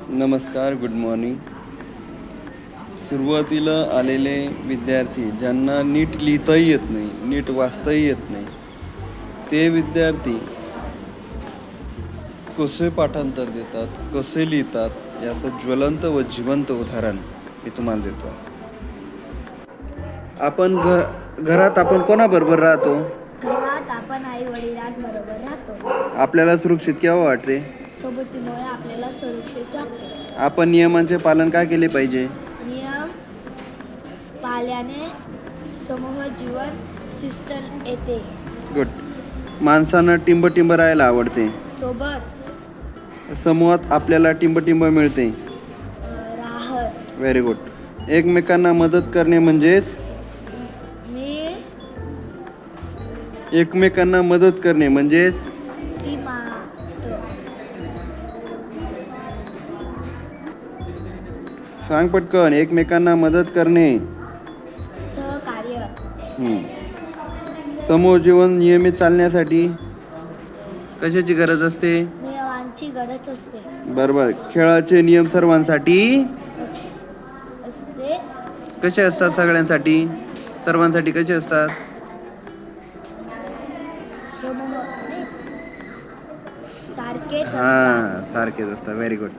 नमस्कार, good morning. सुरुवातीला आलेले विद्यार्थी ज्यांना नीट लिहिताही येत नाही, नीट वाचताही येत नाही, ते विद्यार्थी कसे पाठांतर देतात, कसे लिहितात याचं ज्वलंत व जिवंत उदाहरण मी तुम्हाला देतो. आपण घरात आपण कोणाबरोबर राहतो? घरात आपण आई वडिलांबरोबर राहतो. आपल्याला सुरक्षित केव्हा वाटते? सोबतीमुळे आपल्याला सुरक्षित वाटते. आपण नियमांचे पालन काय केले पाहिजे? नियम पाळल्याने समूह जीवन शिस्त येते. गुड. माणसांना टिंब राहायला आवडते. सोबत समूहात आपल्याला टिंब मिळते. राहत. Very good. एकमेकांना मदत करणे म्हणजेच एकमेकांना मदत करणे म्हणजेच ती मात्र. सांग पटकन. एकमेकांना मदत करणे. सहकार्य. समूह जीवन नियमित चालण्यासाठी कशाची गरज असते? नियमांची गरज असते. बरोबर. खेळाचे नियम सर्वांसाठी असते. कसे असतात? सगळ्यांसाठी, सर्वांसाठी कसे असतात? समूह सारखेच हां, सारखेच असतात. Very good.